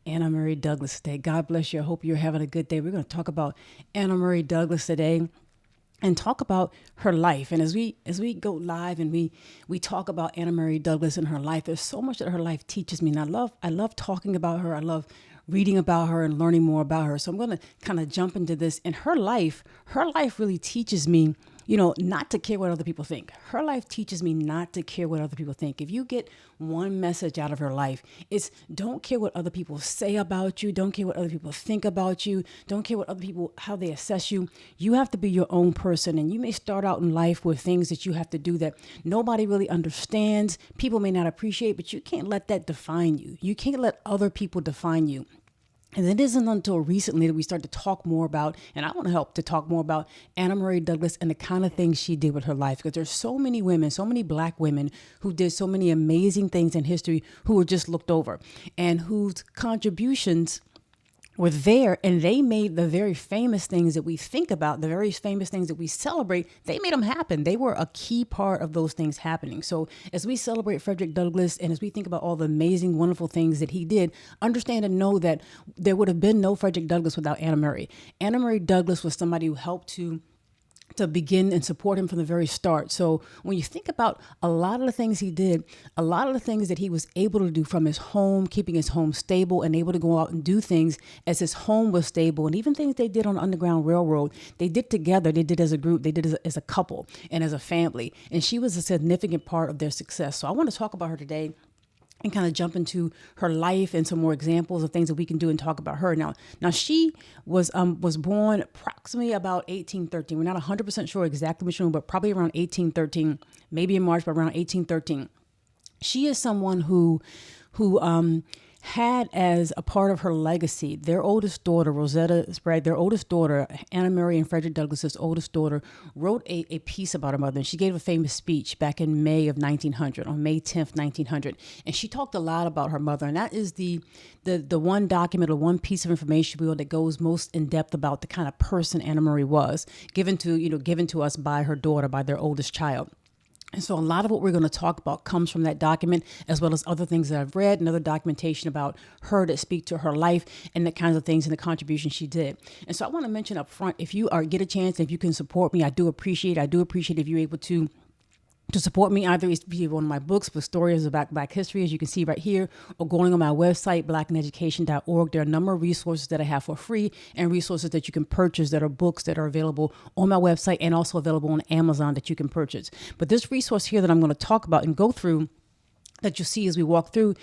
Anna Murray Douglas today. God bless you. I hope you're having a good day. We're going to talk about Anna Murray Douglas today and talk about her life. And as we go live and we talk about Anna Murray Douglas and her life, there's so much that her life teaches me. And I love talking about her. I love reading about her and learning more about her. So I'm going to kind of jump into this. And her life really teaches me, not to care what other people think. Her life teaches me not to care what other people think. If you get one message out of her life, it's don't care what other people say about you. Don't care what other people think about you. Don't care what other people, how they assess you. You have to be your own person. And you may start out in life with things that you have to do that nobody really understands. People may not appreciate, but you can't let that define you. You can't let other people define you. And it isn't until recently that we start to talk more about, and I want to help to talk more about Anna Murray Douglas and the kind of things she did with her life. Because there's so many women, so many Black women who did so many amazing things in history who were just looked over and whose contributions were there, and they made the very famous things that we think about, the very famous things that we celebrate, they made them happen. They were a key part of those things happening. So as we celebrate Frederick Douglass and as we think about all the amazing, wonderful things that he did, understand and know that there would have been no Frederick Douglass without Anna Murray. Anna Murray Douglass was somebody who helped to begin and support him from the very start. So when you think about a lot of the things he did, a lot of the things that he was able to do from his home, keeping his home stable and able to go out and do things as his home was stable, and even things they did on the Underground Railroad, they did together, they did as a group, they did as a couple and as a family. And she was a significant part of their success. So I want to talk about her today and kind of jump into her life and some more examples of things that we can do and talk about her. Now she was born approximately about 1813. We're not 100% sure exactly which one, but probably around 1813, maybe in March, but around 1813. She is someone who had as a part of her legacy, their oldest daughter, Rosetta Sprague, their oldest daughter, Anna Murray and Frederick Douglass's oldest daughter, wrote a piece about her mother. And she gave a famous speech back in May of 1900, on May 10th, 1900. And she talked a lot about her mother. And that is the one document or one piece of information that goes most in depth about the kind of person Anna Murray was, given to us by her daughter, by their oldest child. And so a lot of what we're going to talk about comes from that document, as well as other things that I've read and other documentation about her that speak to her life and the kinds of things and the contributions she did. And so I want to mention up front, if you get a chance, if you can support me, I do appreciate if you're able to support me, either it's via one of my books with stories about Black history, as you can see right here, or going on my website, blackineducation.org. There are a number of resources that I have for free and resources that you can purchase that are books that are available on my website and also available on Amazon that you can purchase. But this resource here that I'm going to talk about and go through that you see as we walk through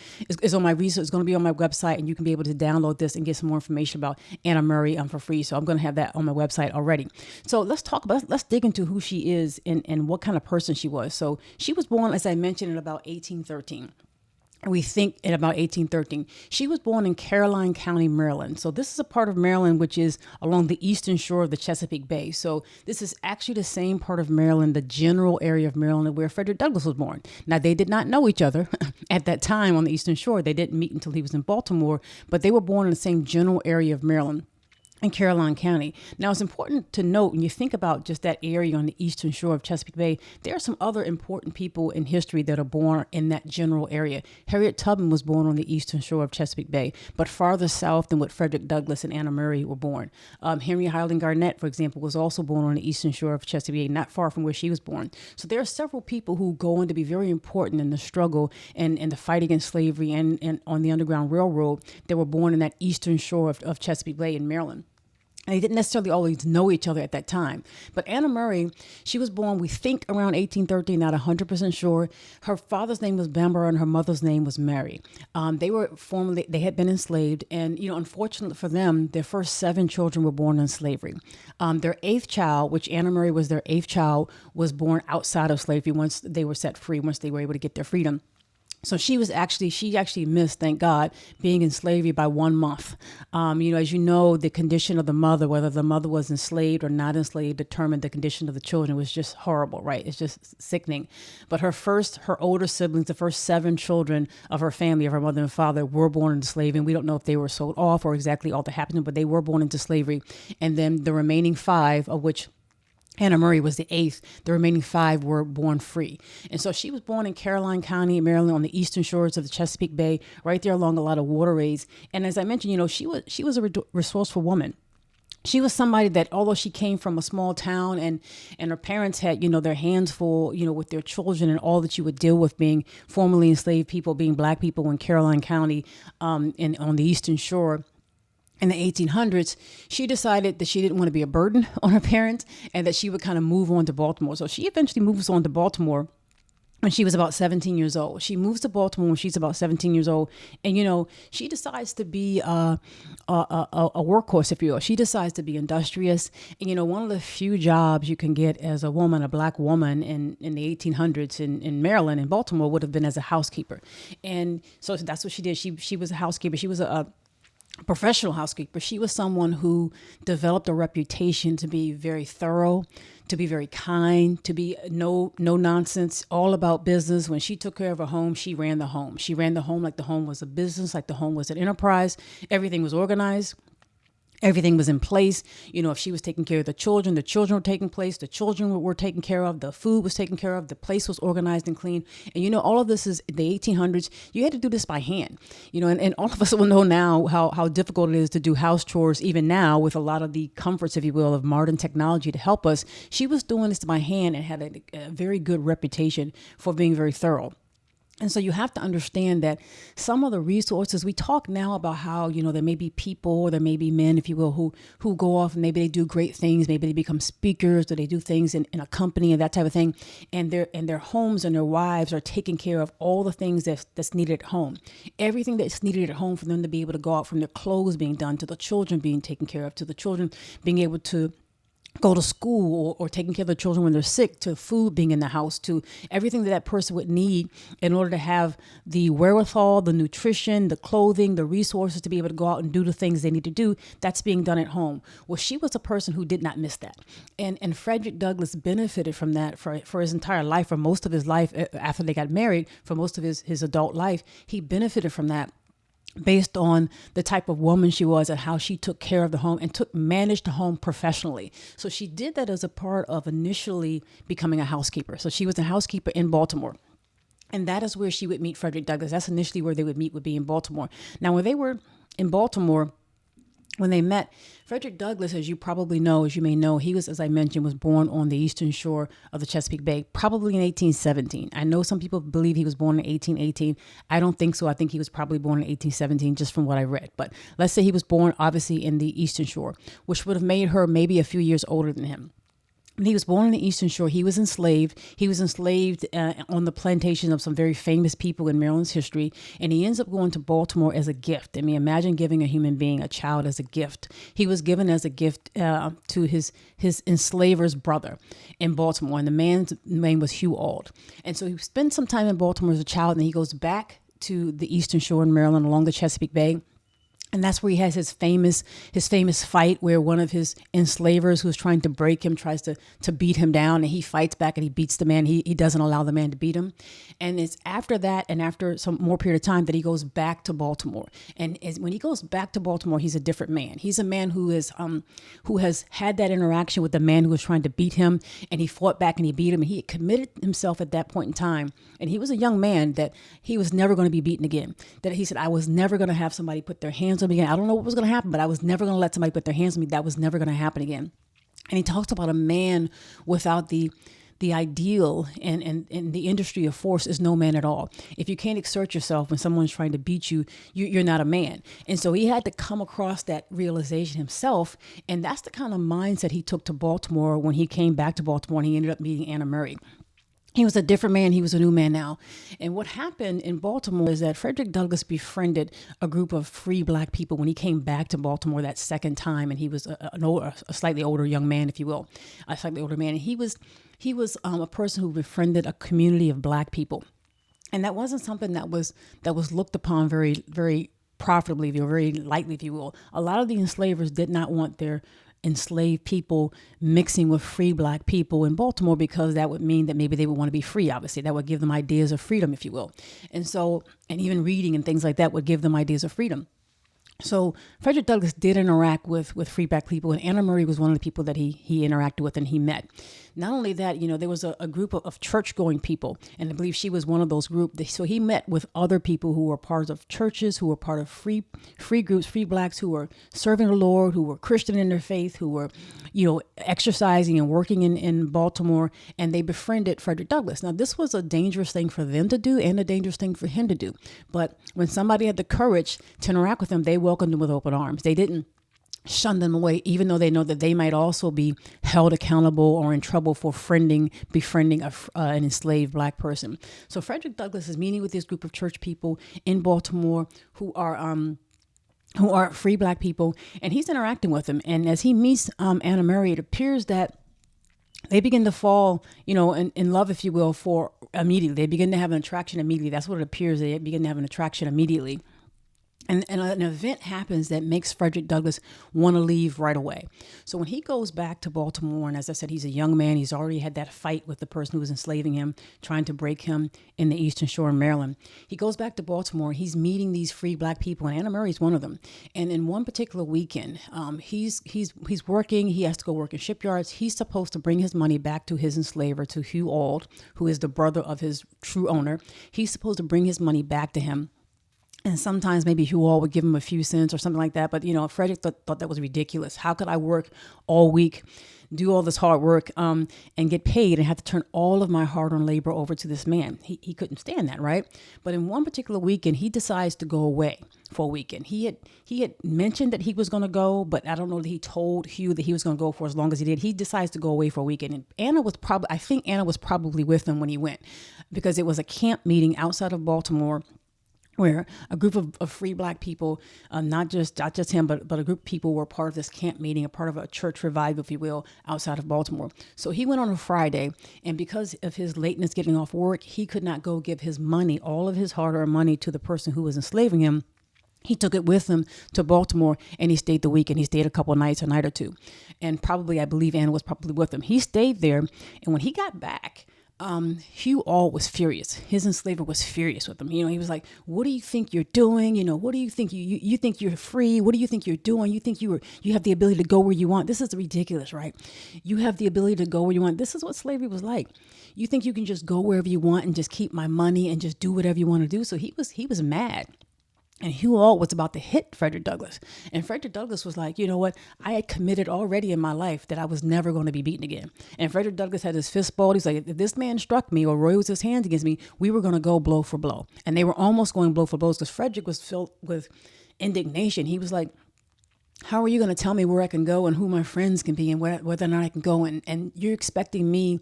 is on my resource. It's going to be on my website, and you can be able to download this and get some more information about Anna Murray for free. So I'm going to have that on my website already. So let's dig into who she is and what kind of person she was. So she was born, as I mentioned, in about 1813. We think in about 1813. She was born in Caroline County, Maryland. So this is a part of Maryland which is along the eastern shore of the Chesapeake Bay. So this is actually the same part of Maryland, the general area of Maryland where Frederick Douglass was born. Now, they did not know each other at that time on the eastern shore. They didn't meet until he was in Baltimore, but they were born in the same general area of Maryland in Caroline County. Now, it's important to note when you think about just that area on the eastern shore of Chesapeake Bay, there are some other important people in history that are born in that general area. Harriet Tubman was born on the eastern shore of Chesapeake Bay, but farther south than what Frederick Douglass and Anna Murray were born. Henry Highland Garnett, for example, was also born on the eastern shore of Chesapeake Bay, not far from where she was born. So there are several people who go on to be very important in the struggle and the fight against slavery and on the Underground Railroad that were born in that eastern shore of Chesapeake Bay in Maryland. And they didn't necessarily always know each other at that time. But Anna Murray, she was born, we think, around 1813, not 100% sure. Her father's name was Bambara and her mother's name was Mary. They had been enslaved. And, unfortunately for them, their first 7 children were born in slavery. Their 8th child, which Anna Murray was their 8th child, was born outside of slavery once they were set free, once they were able to get their freedom. So she actually missed, thank God, being in slavery by 1 month. As you know, the condition of the mother, whether the mother was enslaved or not enslaved, determined the condition of the children. It was just horrible, right? It's just sickening. But her older siblings, the first 7 children of her family, of her mother and father, were born into slavery. And we don't know if they were sold off or exactly all that happened, but they were born into slavery. And then the remaining 5, of which Anna Murray was the eighth. The remaining five were born free. And so she was born in Caroline County, Maryland, on the eastern shores of the Chesapeake Bay, right there along a lot of waterways. And as I mentioned, she was a resourceful woman. She was somebody that, although she came from a small town and her parents had, their hands full, with their children and all that you would deal with being formerly enslaved people, being black people in Caroline County, and on the eastern shore in the 1800s, she decided that she didn't want to be a burden on her parents and that she would kind of move on to Baltimore. So she eventually moves on to Baltimore when she was about 17 years old. She moves to Baltimore when she's about 17 years old. And, she decides to be a workhorse, if you will. She decides to be industrious. And, one of the few jobs you can get as a woman, a black woman in the 1800s in Maryland and Baltimore would have been as a housekeeper. And so that's what she did. She was a housekeeper. She was a professional housekeeper. She was someone who developed a reputation to be very thorough, to be very kind, to be no nonsense, all about business. When she took care of her home, she ran the home. She ran the home like the home was a business, like the home was an enterprise. Everything was organized. Everything was in place. If she was taking care of the children were taking place. The children were taken care of. The food was taken care of. The place was organized and clean. And, all of this is the 1800s. You had to do this by hand, and all of us will know now how difficult it is to do house chores, even now with a lot of the comforts, if you will, of modern technology to help us. She was doing this by hand and had a very good reputation for being very thorough. And so you have to understand that some of the resources, we talk now about how, there may be people or there may be men, if you will, who go off and maybe they do great things. Maybe they become speakers or they do things in a company and that type of thing. And their homes and their wives are taking care of all the things that's needed at home. Everything that's needed at home for them to be able to go out, from their clothes being done to the children being taken care of, to the children being able to go to school or taking care of the children when they're sick, to food being in the house, to everything that person would need in order to have the wherewithal, the nutrition, the clothing, the resources to be able to go out and do the things they need to do. That's being done at home. Well, she was a person who did not miss that. And Frederick Douglass benefited from that for his entire life, for most of his life after they got married, for most of his adult life. He benefited from that, based on the type of woman she was and how she took care of the home and managed the home professionally. So she did that as a part of initially becoming a housekeeper. So she was a housekeeper in Baltimore. And that is where she would meet Frederick Douglass. That's initially where they would meet, would be in Baltimore. Now, when they were in Baltimore, when they met, Frederick Douglass, as you may know, he was, as I mentioned, was born on the eastern shore of the Chesapeake Bay, probably in 1817. I know some people believe he was born in 1818. I don't think so. I think he was probably born in 1817, just from what I read. But let's say he was born, obviously, in the eastern shore, which would have made her maybe a few years older than him. When he was born on the eastern shore, he was enslaved. He was enslaved on the plantation of some very famous people in Maryland's history. And he ends up going to Baltimore as a gift. I mean, imagine giving a human being, a child, as a gift. He was given as a gift to his enslaver's brother in Baltimore. And the man's name was Hugh Auld. And so he spent some time in Baltimore as a child. And he goes back to the eastern shore in Maryland along the Chesapeake Bay. And that's where he has his famous fight where one of his enslavers who's trying to break him tries to beat him down, and he fights back and he beats the man. He doesn't allow the man to beat him. And it's after that and after some more period of time that he goes back to Baltimore. And when he goes back to Baltimore, he's a different man. He's a man who has had that interaction with the man who was trying to beat him, and he fought back and he beat him, and he had committed himself at that point in time. And he was a young man that he was never going to be beaten again. That he said, I was never going to have somebody put their hands on me again. I don't know what was going to happen, but I was never going to let somebody put their hands on me. That was never going to happen again. And he talks about a man without the ideal and the industry of force is no man at all. If you can't exert yourself when someone's trying to beat you, you're not a man. And so he had to come across that realization himself. And that's the kind of mindset he took to Baltimore when he came back to Baltimore and he ended up meeting Anna Murray. He was a different man. He was a new man now. And what happened in Baltimore is that Frederick Douglass befriended a group of free black people when he came back to Baltimore that second time. And he was a slightly older young man, if you will, a slightly older man. And he was a person who befriended a community of black people. And that wasn't something that was looked upon very, very profitably, or very lightly, if you will. A lot of the enslavers did not want their enslaved people mixing with free black people in Baltimore, because that would mean that maybe they would want to be free. Obviously, that would give them ideas of freedom, if you will. And so, and even reading and things like that would give them ideas of freedom. So Frederick Douglass did interact with free black people, and Anna Murray was one of the people that he interacted with and he met. Not only that, there was a group of church going people, and I believe she was one of those groups. So he met with other people who were part of churches, who were part of free groups, free blacks who were serving the Lord, who were Christian in their faith, who were, exercising and working in Baltimore, and they befriended Frederick Douglass. Now, this was a dangerous thing for them to do and a dangerous thing for him to do. But when somebody had the courage to interact with him, they welcomed him with open arms. They didn't shun them away, even though they know that they might also be held accountable or in trouble for befriending an enslaved black person. So Frederick Douglass is meeting with this group of church people in Baltimore who are free black people, and he's interacting with them. And as he meets Anna Murray, it appears that they begin to fall, in love, if you will, for immediately. They begin to have an attraction immediately. That's what it appears. They begin to have an attraction immediately. And an event happens that makes Frederick Douglass want to leave right away. So when he goes back to Baltimore, and as I said, he's a young man, he's already had that fight with the person who was enslaving him, trying to break him in the Eastern Shore of Maryland. He goes back to Baltimore, he's meeting these free black people, and Anna Murray's one of them. And in one particular weekend, he's working, he has to go work in shipyards. He's supposed to bring his money back to his enslaver, to Hugh Auld, who is the brother of his true owner. He's supposed to bring his money back to him. And sometimes maybe Hugh Auld would give him a few cents or something like that. But, Frederick thought that was ridiculous. How could I work all week, do all this hard work, and get paid and have to turn all of my hard-earned labor over to this man? He couldn't stand that, right? But in one particular weekend, he decides to go away for a weekend. He had mentioned that he was going to go, but I don't know that he told Hugh that he was going to go for as long as he did. He decides to go away for a weekend. And I think Anna was probably with him when he went, because it was a camp meeting outside of Baltimore, where a group of free black people, not just him, but a group of people were part of this camp meeting, a part of a church revival, if you will, outside of Baltimore. So he went on a Friday, and because of his lateness getting off work, he could not go give his money, all of his hard-earned money, to the person who was enslaving him. He took it with him to Baltimore, and he stayed the week, and he stayed a couple of nights, a night or two. And probably, I believe Anna was probably with him. He stayed there, and when he got back, Hugh Auld was furious. His enslaver was furious with him. He was like, "What do you think you're doing? What do you think you think you're free? What do you think you're doing? You think you have the ability to go where you want? This is ridiculous, right? You have the ability to go where you want. This is what slavery was like. You think you can just go wherever you want and just keep my money and just do whatever you want to do?" So he was mad. And Hugh Auld was about to hit Frederick Douglass. And Frederick Douglass was like, you know what? I had committed already in my life that I was never going to be beaten again. And Frederick Douglass had his fist balled. He's like, if this man struck me or raised his hands against me, we were going to go blow for blow. And they were almost going blow for blows because Frederick was filled with indignation. He was like, how are you going to tell me where I can go and who my friends can be and whether or not I can go? And you're expecting me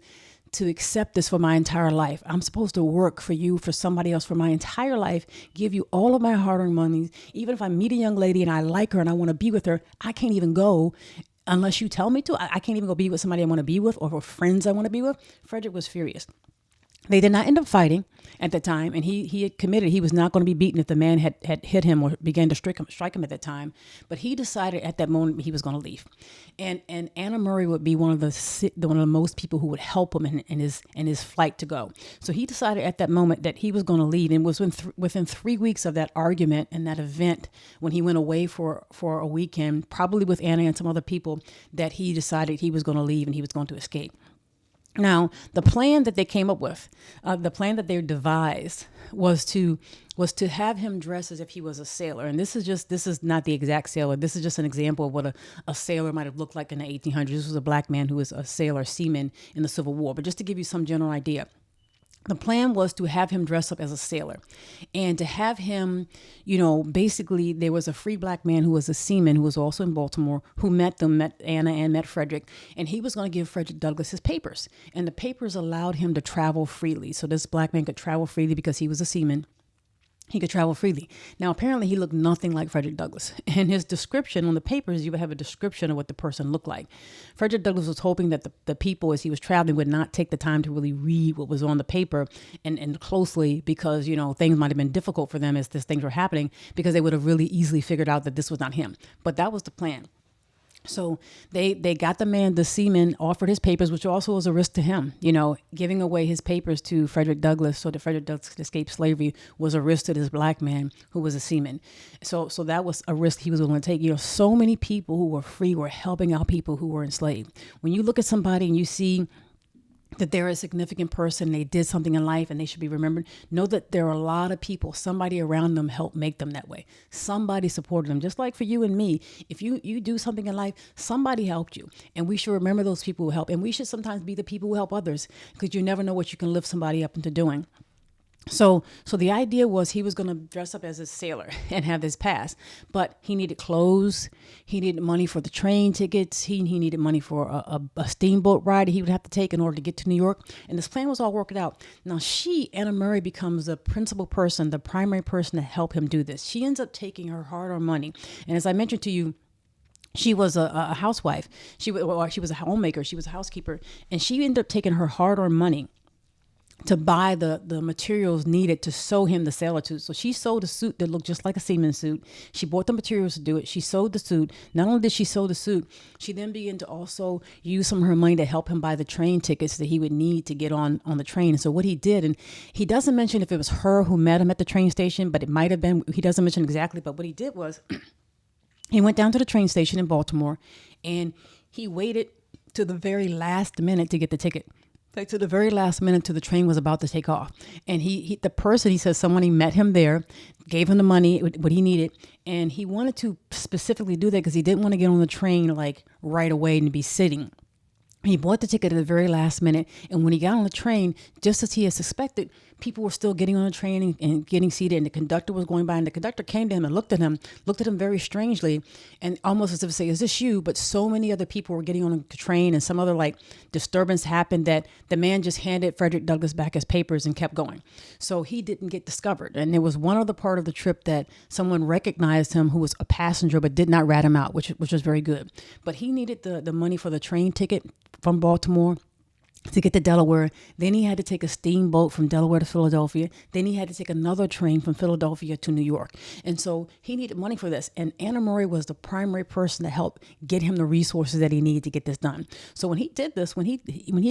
to accept this for my entire life. I'm supposed to work for you, for somebody else, for my entire life, give you all of my hard-earned money. Even if I meet a young lady and I like her and I want to be with her, I can't even go unless you tell me to. I can't even go be with somebody I want to be with or friends I want to be with. Frederick was furious. They did not end up fighting at the time, and he had committed he was not going to be beaten if the man had hit him or began to strike him at that time. But he decided at that moment he was going to leave, and Anna Murray would be one of the most people who would help him in his flight to go. So he decided at that moment that he was going to leave, and was within 3 weeks of that argument and that event, when he went away for a weekend, probably with Anna and some other people, that he decided he was going to leave and he was going to escape. Now, the plan that they came up with, the plan that they devised was to have him dress as if he was a sailor. And this is not the exact sailor. This is just an example of what a sailor might have looked like in the 1800s. This was a black man who was a sailor, seaman in the Civil War. But just to give you some general idea, the plan was to have him dress up as a sailor and to have him, basically there was a free black man who was a seaman who was also in Baltimore who met Anna and met Frederick. And he was going to give Frederick Douglass his papers. And the papers allowed him to travel freely. So this black man could travel freely because he was a seaman. He could travel freely. Now, apparently, he looked nothing like Frederick Douglass. And his description on the papers, you would have a description of what the person looked like. Frederick Douglass was hoping that the people, as he was traveling, would not take the time to really read what was on the paper and closely, because, things might have been difficult for them as things were happening, because they would have really easily figured out that this was not him. But that was the plan. So they got the man, the seaman, offered his papers, which also was a risk to him. Giving away his papers to Frederick Douglass so that Frederick Douglass could escape slavery was a risk to this black man who was a seaman. So that was a risk he was willing to take. So many people who were free were helping out people who were enslaved. When you look at somebody and you see that they're a significant person, they did something in life and they should be remembered, know that there are a lot of people, somebody around them helped make them that way. Somebody supported them. Just like for you and me, if you do something in life, somebody helped you. And we should remember those people who help. And we should sometimes be the people who help others, because you never know what you can lift somebody up into doing. So the idea was he was going to dress up as a sailor and have this pass, but he needed clothes. He needed money for the train tickets. He needed money for a steamboat ride he would have to take in order to get to New York. And this plan was all worked out. Now Anna Murray, becomes the principal person, the primary person to help him do this. She ends up taking her hard-earned money. And as I mentioned to you, she was a housewife. She was a homemaker. She was a housekeeper. And she ended up taking her hard-earned money to buy the materials needed to sew him the sailor suit. So she sewed a suit that looked just like a seaman's suit. She bought the materials to do it. She sewed the suit. Not only did she sew the suit, she then began to also use some of her money to help him buy the train tickets that he would need to get on the train. And so what he did, and he doesn't mention if it was her who met him at the train station, but it might have been, he doesn't mention exactly, but what he did was he went down to the train station in Baltimore and he waited to the very last minute to get the ticket. Like to the very last minute till the train was about to take off. And the person, he says someone he met him there, gave him the money, what he needed. And he wanted to specifically do that because he didn't want to get on the train like right away and be sitting. He bought the ticket at the very last minute. And when he got on the train, just as he had suspected, people were still getting on the train and getting seated. And the conductor was going by. And the conductor came to him and looked at him very strangely. And almost as if to say, is this you? But so many other people were getting on the train. And some other like disturbance happened that the man just handed Frederick Douglass back his papers and kept going. So he didn't get discovered. And there was one other part of the trip that someone recognized him who was a passenger but did not rat him out, which was very good. But he needed the money for the train ticket from Baltimore to get to Delaware. Then he had to take a steamboat from Delaware to Philadelphia. Then he had to take another train from Philadelphia to New York. And so he needed money for this. And Anna Murray was the primary person to help get him the resources that he needed to get this done. So when he did this, when he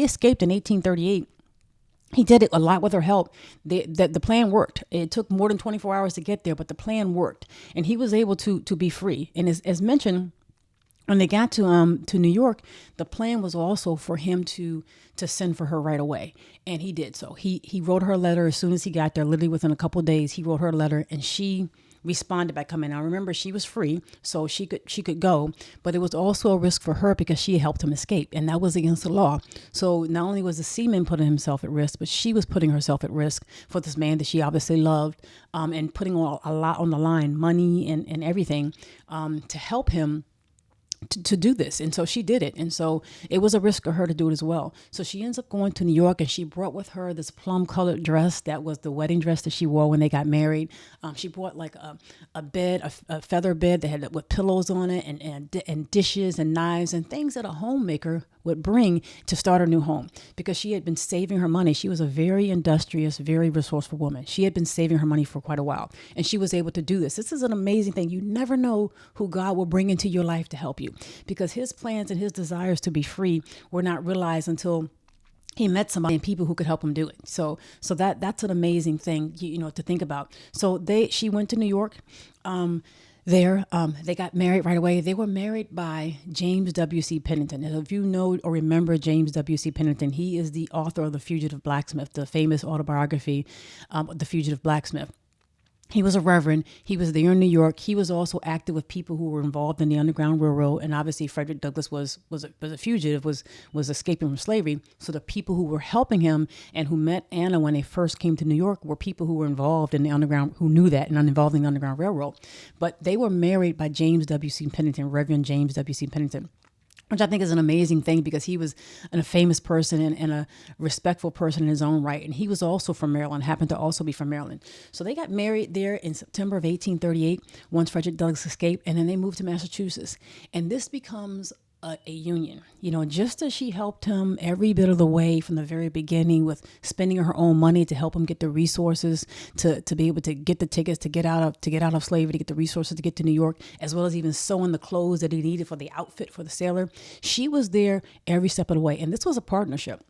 escaped in 1838, he did it a lot with her help. The plan worked. It took more than 24 hours to get there, but the plan worked. And he was able to be free. And as mentioned, when they got to New York, the plan was also for him to send for her right away. And he did so. He wrote her a letter as soon as he got there, literally within a couple of days. He wrote her a letter and she responded by coming. Now remember, she was free, so she could go, but it was also a risk for her because she helped him escape, and that was against the law. So not only was the seaman putting himself at risk, but she was putting herself at risk for this man that she obviously loved, and putting a lot on the line, money and everything, to help him to do this. And so she did it. And so it was a risk for her to do it as well. So she ends up going to New York and she brought with her this plum colored dress that was the wedding dress that she wore when they got married. She brought like a bed, a feather bed that had with pillows on it and dishes and knives and things that a homemaker would bring to start her new home, because she had been saving her money. She was a very industrious, very resourceful woman. She had been saving her money for quite a while, and she was able to do this. This is an amazing thing. You never know who God will bring into your life to help you, because his plans and his desires to be free were not realized until he met somebody and people who could help him do it. So that's an amazing thing, to think about. So she went to New York. They got married right away. They were married by James W.C. Pennington. And if you know or remember James W.C. Pennington, he is the author of The Fugitive Blacksmith, the famous autobiography, The Fugitive Blacksmith. He was a reverend. He was there in New York. He was also active with people who were involved in the Underground Railroad. And obviously Frederick Douglass was a fugitive, was escaping from slavery. So the people who were helping him and who met Anna when they first came to New York were people who were involved in the Underground, who knew that and involved in the Underground Railroad. But they were married by James W.C. Pennington, Reverend James W.C. Pennington, which I think is an amazing thing, because he was a famous person and a respectful person in his own right. And he was also from Maryland, happened to also be from Maryland. So they got married there in September of 1838, once Frederick Douglass escaped, and then they moved to Massachusetts. And this becomes a union. Just as she helped him every bit of the way from the very beginning with spending her own money to help him get the resources to be able to get the tickets to get out of slavery, to get the resources to get to New York, as well as even sewing the clothes that he needed for the outfit for the sailor. She was there every step of the way, and this was a partnership.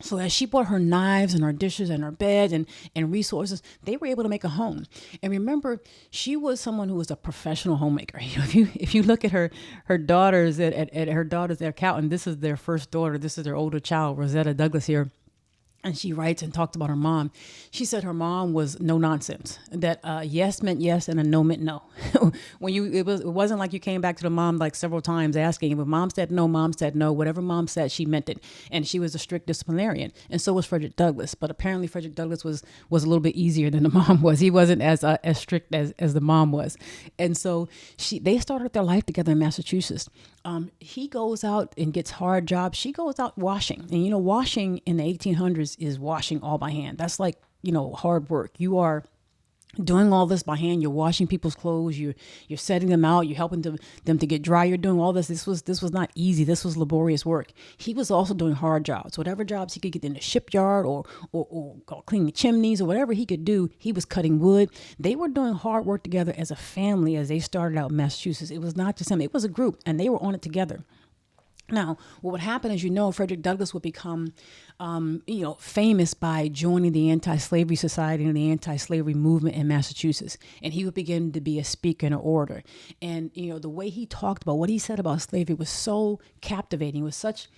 So as she bought her knives and her dishes and her bed and resources, they were able to make a home. And remember, she was someone who was a professional homemaker. If you look at her daughters at her daughter's account, and this is their first daughter, this is their older child, Rosetta Douglas here. And she writes and talked about her mom. She said her mom was no nonsense. That yes meant yes and a no meant no. It wasn't like you came back to the mom like several times asking. If mom said no, mom said no. Whatever mom said, she meant it. And she was a strict disciplinarian. And so was Frederick Douglass. But apparently Frederick Douglass was a little bit easier than the mom was. He wasn't as strict as the mom was. And so they started their life together in Massachusetts. He goes out and gets hard jobs. She goes out washing. And washing in the 1800s is washing all by hand. That's like, hard work. You are doing all this by hand. You're washing people's clothes. You're setting them out. You're helping them to get dry. You're doing all this. This was not easy. This was laborious work. He was also doing hard jobs. Whatever jobs he could get in the shipyard or cleaning chimneys or whatever he could do, he was cutting wood. They were doing hard work together as a family as they started out in Massachusetts. It was not just him. It was a group, and they were on it together. Now, what would happen is, Frederick Douglass would become, famous by joining the Anti-Slavery Society and the anti-slavery movement in Massachusetts. And he would begin to be a speaker and an orator. And, the way he talked about what he said about slavery was so captivating. It was such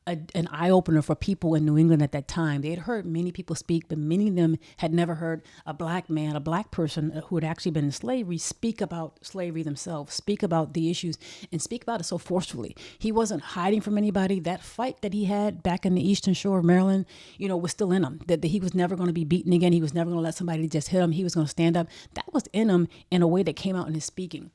an eye-opener for people in New England at that time. They had heard many people speak, but many of them had never heard a black man, a black person who had actually been in slavery, speak about slavery themselves, speak about the issues, and speak about it so forcefully. He wasn't hiding from anybody. That fight that he had back in the Eastern Shore of Maryland, was still in him. That he was never going to be beaten again. He was never going to let somebody just hit him. He was going to stand up. That was in him in a way that came out in his speaking.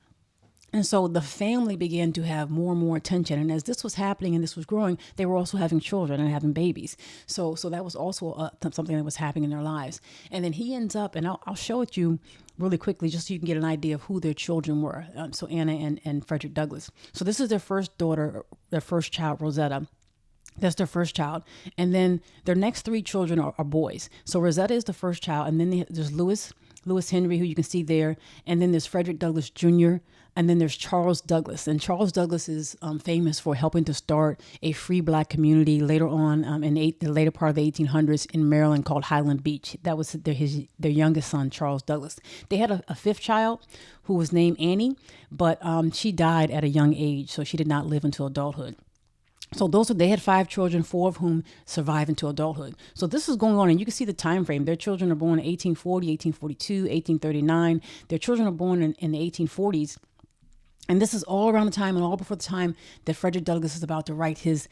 And so the family began to have more and more attention. And as this was happening and this was growing, they were also having children and having babies. So that was also something that was happening in their lives. And then he ends up, and I'll show it you really quickly just so you can get an idea of who their children were. So Anna and Frederick Douglass. So this is their first daughter, their first child, Rosetta. That's their first child. And then their next three children are boys. So Rosetta is the first child. And then there's Lewis Henry, who you can see there. And then there's Frederick Douglass Jr., and then there's Charles Douglass. And Charles Douglass is famous for helping to start a free black community later on in the later part of the 1800s in Maryland called Highland Beach. That was their youngest son, Charles Douglass. They had a fifth child who was named Annie, but she died at a young age, so she did not live until adulthood. So they had 5 children, 4 of whom survived into adulthood. So this is going on, and you can see the time frame. Their children are born in 1840, 1842, 1839. Their children are born in the 1840s. And this is all around the time and all before the time that Frederick Douglass is about to write his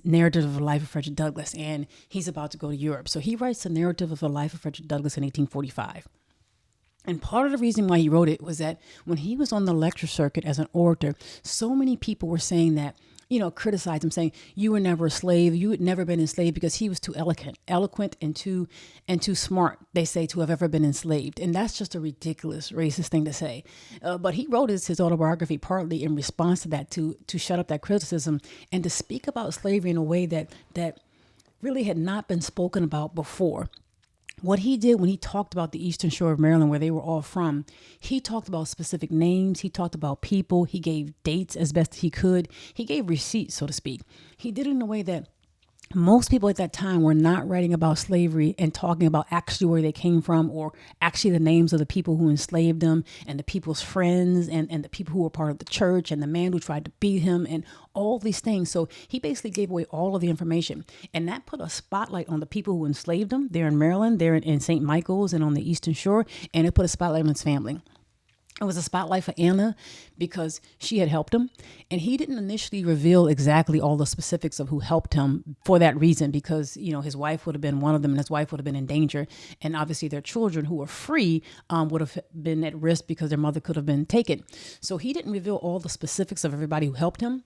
narrative of the life of Frederick Douglass, and he's about to go to Europe. So he writes the narrative of the life of Frederick Douglass in 1845. And part of the reason why he wrote it was that when he was on the lecture circuit as an orator, so many people were saying that, criticized him, saying, you were never a slave. You had never been enslaved, because he was too eloquent and too smart, they say, to have ever been enslaved. And that's just a ridiculous, racist thing to say. But he wrote his autobiography partly in response to that, to shut up that criticism and to speak about slavery in a way that really had not been spoken about before. What he did when he talked about the Eastern Shore of Maryland, where they were all from, he talked about specific names. He talked about people. He gave dates as best he could. He gave receipts, so to speak. He did it in a way that most people at that time were not writing about slavery and talking about actually where they came from, or actually the names of the people who enslaved them and the people's friends and the people who were part of the church and the man who tried to beat him and all these things. So he basically gave away all of the information, and that put a spotlight on the people who enslaved him. They're in Maryland, they're in St. Michael's and on the Eastern Shore, and it put a spotlight on his family. It was a spotlight for Anna because she had helped him, and he didn't initially reveal exactly all the specifics of who helped him for that reason, because, his wife would have been one of them, and his wife would have been in danger. And obviously their children, who were free, would have been at risk because their mother could have been taken. So he didn't reveal all the specifics of everybody who helped him.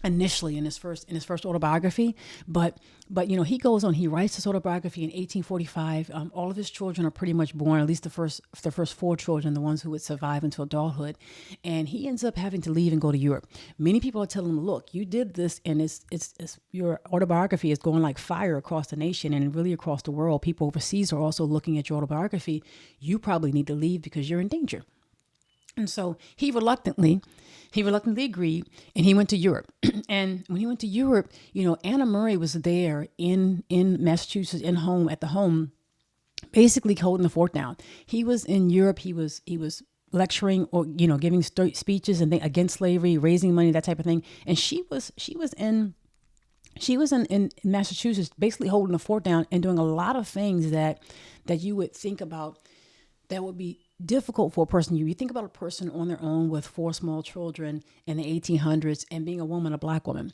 initially in his first autobiography, but he goes on, he writes this autobiography in 1845. All of his children are pretty much born, at least the first four children, the ones who would survive until adulthood, and he ends up having to leave and go to Europe. Many people are telling him, look, you did this, and it's your autobiography is going like fire across the nation and really across the world. People overseas are also looking at your autobiography. You probably need to leave because you're in danger. And so he reluctantly agreed, and he went to Europe. And when he went to Europe, Anna Murray was there in Massachusetts, at the home, basically holding the fort down. He was in Europe. He was lecturing or giving speeches and against slavery, raising money, that type of thing. And she was in Massachusetts, basically holding the fort down and doing a lot of things that you would think about that would be difficult for a person. You think about a person on their own with four small children in the 1800s and being a woman, a black woman.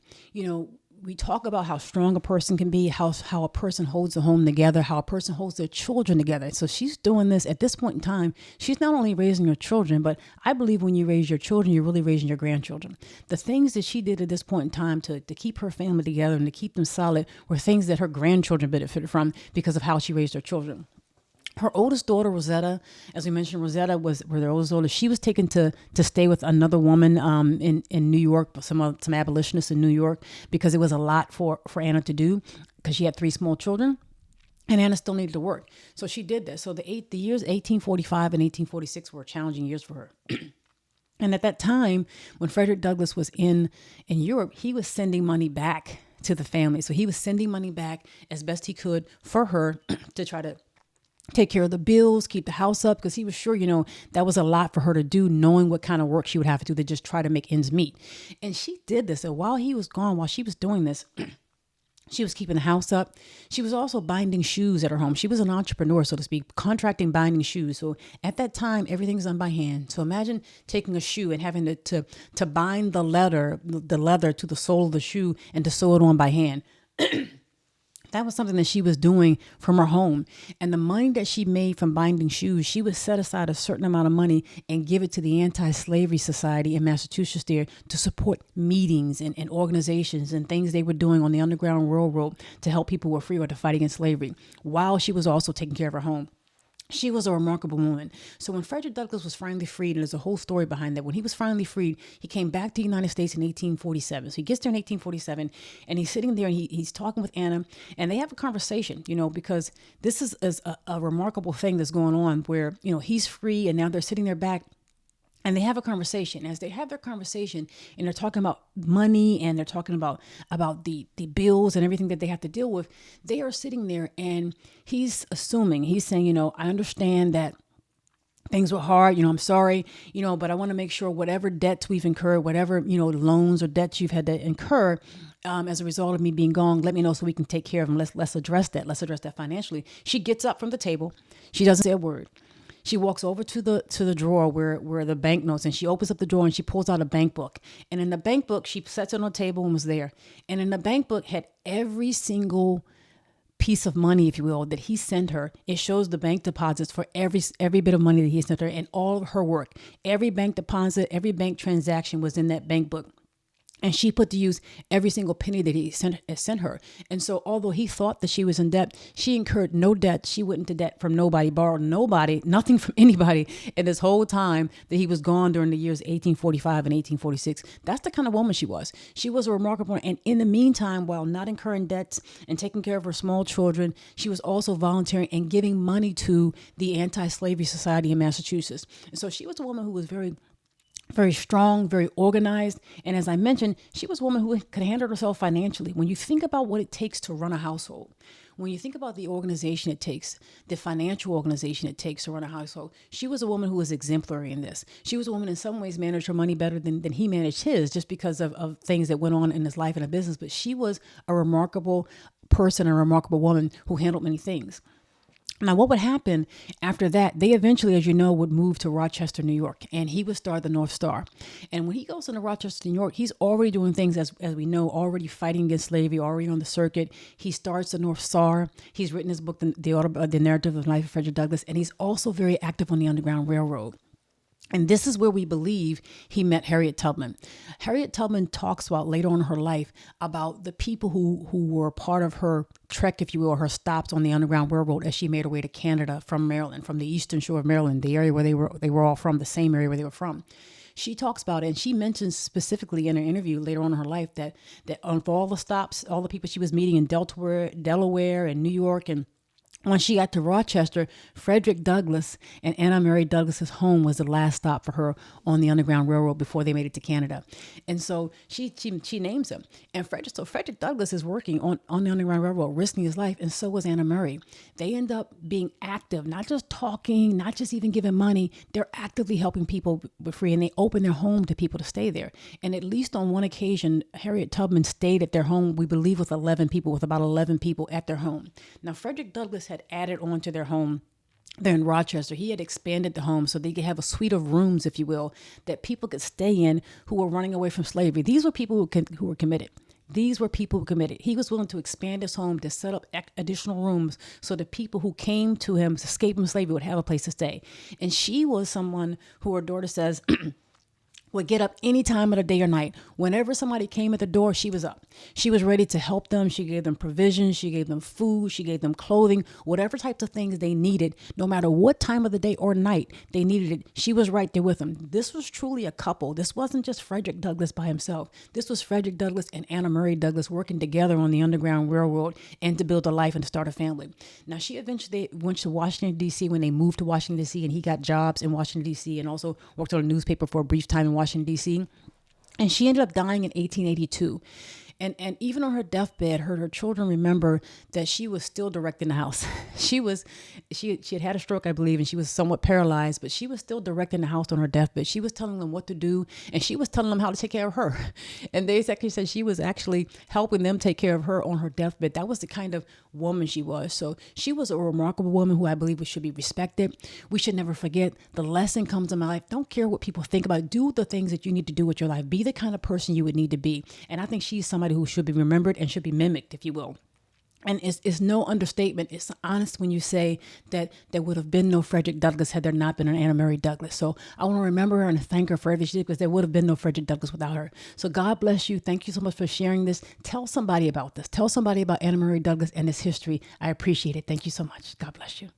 We talk about how strong a person can be, how a person holds a home together, how a person holds their children together. So she's doing this at this point in time. She's not only raising your children, but I believe when you raise your children, you're really raising your grandchildren. The things that she did at this point in time to keep her family together and to keep them solid were things that her grandchildren benefited from because of how she raised her children. Her oldest daughter, Rosetta, as we mentioned, Rosetta was their oldest daughter. She was taken to stay with another woman in New York, some abolitionists in New York, because it was a lot for Anna to do because she had three small children. And Anna still needed to work. So she did that. So the years 1845 and 1846 were challenging years for her. And at that time, when Frederick Douglass was in Europe, he was sending money back to the family. So he was sending money back as best he could for her to try to take care of the bills, keep the house up, because he was sure, that was a lot for her to do, knowing what kind of work she would have to do to just try to make ends meet. And she did this. So while he was gone, while she was doing this, she was keeping the house up. She was also binding shoes at her home. She was an entrepreneur, so to speak, contracting, binding shoes. So at that time, everything's done by hand. So imagine taking a shoe and having to bind the leather to the sole of the shoe and to sew it on by hand. That was something that she was doing from her home. And the money that she made from binding shoes, she would set aside a certain amount of money and give it to the Anti-Slavery Society in Massachusetts there to support meetings and organizations and things they were doing on the Underground Railroad to help people who were free or to fight against slavery, while she was also taking care of her home. She was a remarkable woman. So when Frederick Douglass was finally freed, and there's a whole story behind that, when he was finally freed, he came back to the United States in 1847. So he gets there in 1847, and he's sitting there, and he's talking with Anna, and they have a conversation, because this is a remarkable thing that's going on where, he's free, and now they're sitting there back. And they have a conversation. As they have their conversation and they're talking about money and they're talking about the bills and everything that they have to deal with, they are sitting there and he's saying, I understand that things were hard, I'm sorry, but I want to make sure whatever debts we've incurred, whatever, loans or debts you've had to incur, as a result of me being gone, let me know so we can take care of them. Let's address that. Let's address that financially. She gets up from the table. She doesn't say a word. She walks over to the drawer where the banknotes, and she opens up the drawer and she pulls out a bank book. And in the bank book, she sets it on the table and was there. And in the bank book had every single piece of money, if you will, that he sent her. It shows the bank deposits for every bit of money that he sent her and all of her work. Every bank deposit, every bank transaction was in that bank book. And she put to use every single penny that he sent her. And so although he thought that she was in debt, she incurred no debt. She went into debt from nobody, borrowed nothing from anybody in this whole time that he was gone during the years 1845 and 1846. That's the kind of woman she was. She was a remarkable woman. And in the meantime, while not incurring debts and taking care of her small children, she was also volunteering and giving money to the Anti-Slavery Society in Massachusetts. And so she was a woman who was very strong, very organized. And as I mentioned, she was a woman who could handle herself financially. When you think about what it takes to run a household, when you think about the organization it takes, the financial organization it takes to run a household, she was a woman who was exemplary in this. She was a woman in some ways managed her money better than he managed his, just because of things that went on in his life and a business. But she was a remarkable person, a remarkable woman who handled many things. Now, what would happen after that? They eventually, as you know, would move to Rochester, New York, and he would start the North Star. And when he goes into Rochester, New York, he's already doing things, as we know, already fighting against slavery, already on the circuit. He starts the North Star. He's written his book, The Narrative of the Life of Frederick Douglass, and he's also very active on the Underground Railroad. And this is where we believe he met Harriet Tubman. Harriet Tubman talks about later on in her life about the people who were part of her trek, if you will, or her stops on the Underground Railroad as she made her way to Canada from Maryland, from the eastern shore of Maryland, the area where they were all from, the same area where they were from. She talks about it, and she mentions specifically in her interview later on in her life that for all the stops, all the people she was meeting in Delaware and New York, and when she got to Rochester, Frederick Douglass and Anna Mary Douglas's home was the last stop for her on the Underground Railroad before they made it to Canada. And so she names him. And Frederick Douglass is working on the Underground Railroad, risking his life, and so was Anna Murray. They end up being active, not just talking, not just even giving money. They're actively helping people be free, and they open their home to people to stay there. And at least on one occasion, Harriet Tubman stayed at their home, we believe with about 11 people at their home. Now, Frederick Douglass had added on to their home there in Rochester. He had expanded the home so they could have a suite of rooms, if you will, that people could stay in who were running away from slavery. These were people who were committed. These were people who committed. He was willing to expand his home to set up additional rooms so the people who came to him to escape from slavery would have a place to stay. And she was someone who, her daughter says, would get up any time of the day or night. Whenever somebody came at the door, she was up. She was ready to help them. She gave them provisions. She gave them food. She gave them clothing, whatever types of things they needed, no matter what time of the day or night they needed it. She was right there with them. This was truly a couple. This wasn't just Frederick Douglass by himself. This was Frederick Douglass and Anna Murray Douglass working together on the Underground Railroad and to build a life and to start a family. Now, she eventually went to Washington, D.C. when they moved to Washington, D.C., and he got jobs in Washington, D.C., and also worked on a newspaper for a brief time in Washington, D.C. And she ended up dying in 1882. And even on her deathbed, her children remember that she was still directing the house. She had a stroke, I believe, and she was somewhat paralyzed, but she was still directing the house on her deathbed. She was telling them what to do, and she was telling them how to take care of her. And they actually said she was actually helping them take care of her on her deathbed. That was the kind of woman she was. So she was a remarkable woman who I believe should be respected. We should never forget the lesson comes in my life. Don't care what people think about it. Do the things that you need to do with your life. Be the kind of person you would need to be. And I think she's somebody who should be remembered and should be mimicked, if you will. And it's no understatement. It's honest when you say that there would have been no Frederick Douglass had there not been an Anna Mary Douglass. So I want to remember her and thank her for everything she did, because there would have been no Frederick Douglass without her. So God bless you. Thank you so much for sharing this. Tell somebody about this. Tell somebody about Anna Mary Douglass and this history. I appreciate it. Thank you so much. God bless you.